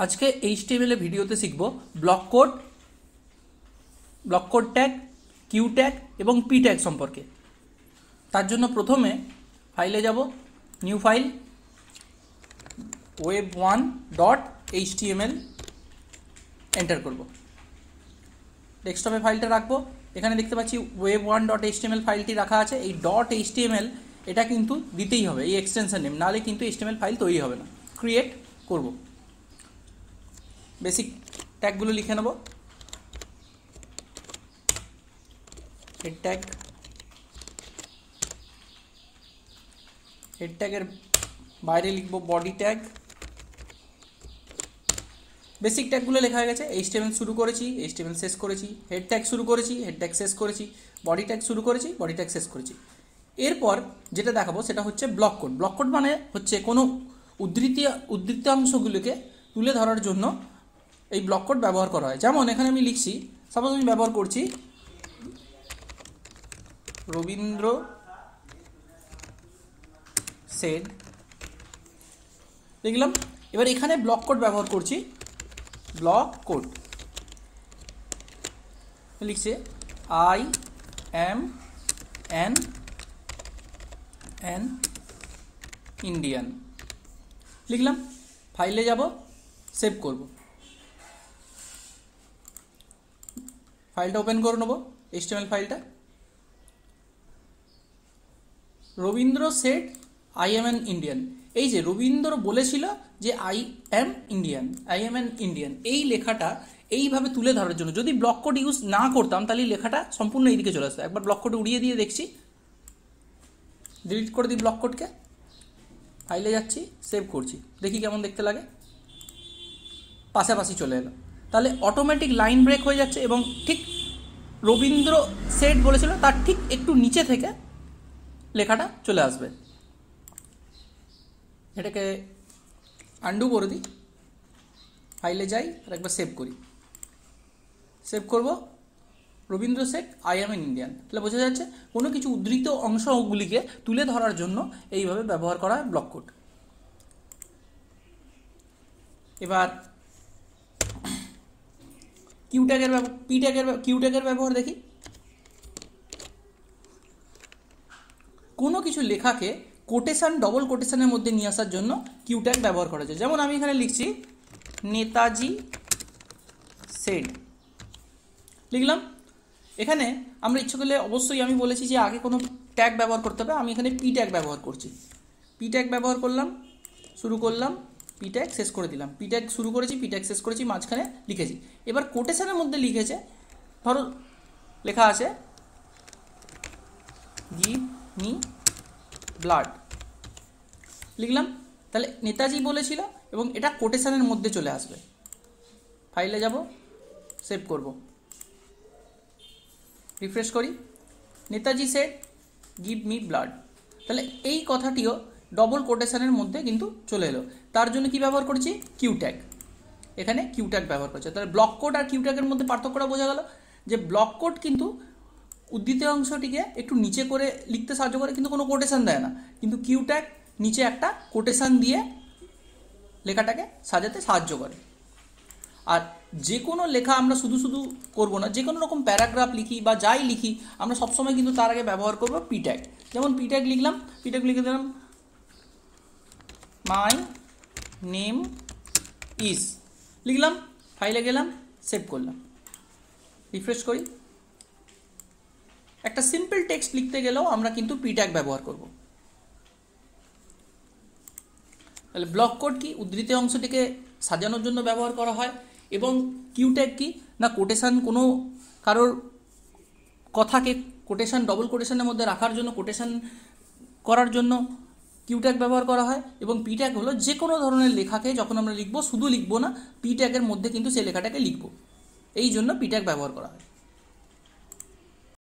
আজকে HTML ভিডিওতে শিখব blockquote tag, Q tag এবং পি ট্যাগ সম্পর্কে। তার জন্য প্রথমে ফাইলে যাব, নিউ ফাইল, web1.html এন্টার করব। ডেস্কটপে ফাইলটা রাখবো। এখানে দেখতে পাচ্ছি web1.html ফাইলটি রাখা আছে। এই .html এটা কিন্তু দিতেই হবে, এই এক্সটেনশন নেম, নাহলে কিন্তু HTML ফাইল তৈরি হবে না। ক্রিয়েট করব, বেসিক ট্যাগগুলো লিখে নেব। হেড ট্যাগের বাইরে লিখব বডি ট্যাগ। বেসিক ট্যাগগুলো লেখা হয়ে গেছে। HTML শুরু করেছি, HTML শেষ করেছি। হেড ট্যাগ শুরু করেছি, হেড ট্যাগ শেষ করেছি। বডি ট্যাগ শুরু করেছি, বডি ট্যাগ শেষ করেছি। এরপর যেটা দেখাবো সেটা হচ্ছে ব্লক কোড। ব্লক কোড মানে হচ্ছে কোনো উদ্ধৃতাংশগুলোকে তুলে ধরার জন্য এই ব্লক কোড ব্যবহার করা হয়। যেমন এখানে আমি লিখছি, সাপোজ আমি ব্যবহার করছি রবীন্দ্র সেড, লিখলাম। এবার এখানে ব্লক কোড ব্যবহার করছি, ব্লক কোড লিখছে I am an Indian, লিখলাম। ফাইলে যাব, সেভ করব, ফাইলটা ওপেন করে নেব, HTML ফাইলটা। Rabindra said I am an Indian, এই যে রবীন্দ্র বলেছিল যে I am an Indian, এই লেখাটা এইভাবে তুলে ধরার জন্য যদি ব্লক কোড ইউজ না করতাম তাহলে লেখাটা সম্পূর্ণ এইদিকে চলে আসতো। একবার ব্লক কোড উড়িয়ে দিয়ে দেখছি, ডিলিট করে দিই ব্লক কোডকে। ফাইলে যাচ্ছি, সেভ করছি, দেখি কেমন দেখতে লাগে। পাশাপাশি চলে এলো, তাহলে অটোমেটিক লাইন ব্রেক হয়ে যাচ্ছে এবং ঠিক রবীন্দ্র সেট বলেছিল তার ঠিক একটু নিচে থেকে লেখাটা চলে আসবে। এটাকে আন্ডু করে দিই, ফাইলে যাই আর একবার সেভ করি। সেভ করব Rabindra set I am an Indian, তাহলে বোঝা যাচ্ছে কোনো কিছু উদ্ধৃত অংশগুলিকে তুলে ধরার জন্য এইভাবে ব্যবহার করা হয় ব্লক কোড। এবার কিউ ট্যাগের ব্যবহার দেখি। কোনো কিছু লেখাকে কোটেশন, ডবল কোটেশনের মধ্যে নিয়ে আসার জন্য কিউ ট্যাগ ব্যবহার করা যায়। যেমন আমি এখানে লিখছি নেতাজি সেড, লিখলাম। এখানে আমরা ইচ্ছে করলে অবশ্যই, আমি বলেছি যে আগে কোনো ট্যাগ ব্যবহার করতে হবে, আমি এখানে পি ট্যাগ ব্যবহার করছি। পি ট্যাগ ব্যবহার করলাম, শুরু করলাম, পি ট্যাগ শেষ করে দিলাম। পি ট্যাগ শুরু করেছি, পি ট্যাগ শেষ করেছি, মাঝখানে লিখেছি। এবার কোটেশনের মধ্যে লিখেছে, ধরো লেখা আছে গিভ মি ব্লাড, লিখলাম। তাহলে নেতাজি বলেছিল এবং এটা কোটেশনের মধ্যে চলে আসবে। ফাইলে যাব, সেভ করব, রিফ্রেশ করি, Netaji said give me blood. তাহলে এই কথাটিও ডবল কোটেশনের মধ্যে কিন্তু চলে এলো। তার জন্য কি ব্যবহার করেছি? Q tag. এখানে কিউ ট্যাগ ব্যবহার করছে। তাহলে ব্লক কোড আর কিউ ট্যাগের মধ্যে পার্থক্যটা বোঝা গেল যে ব্লক কোড কিন্তু উদ্ধৃত অংশটিকে একটু নিচে করে লিখতে সাহায্য করে, কিন্তু কোনো কোটেশন দেয় না। কিন্তু কিউ ট্যাগ নিচে একটা কোটেশন দিয়ে লেখাটাকে সাজাতে সাহায্য করে। আর যে কোনো লেখা আমরা শুধু করব না, যে কোনো রকম প্যারাগ্রাফ লিখি বা যাই লিখি আমরা সবসময় কিন্তু তার আগে ব্যবহার করব পি ট্যাগ। যেমন পি ট্যাগ লিখলাম, পি ট্যাগ লিখে দিলাম মাই নেম ইজ, লিখলাম। ফাইলে গেলাম, সেভ করলাম, রিফ্রেশ করি। একটা সিম্পল টেক্সট লিখতে গেলেও আমরা কিন্তু পি ট্যাগ ব্যবহার করব। তাহলে ব্লক কোড কি? উদ্ধৃত অংশটিকে সাজানোর জন্য ব্যবহার করা হয়। এবং কিউ ট্যাগ কি না, কোটেশন, কোনো কারোর কথাকে কোটেশন, ডবল কোটেশনের মধ্যে রাখার জন্য, কোটেশন করার জন্য কিউ ট্যাগ ব্যবহার করা হয়। এবং পি ট্যাগ হলো যে কোনো ধরনের লেখাকে যখন আমরা লিখবো, শুধু লিখবো না, পি ট্যাগের মধ্যে কিন্তু সেই লেখাটাকে লিখবো, এই জন্য পি ট্যাগ ব্যবহার করা হয়।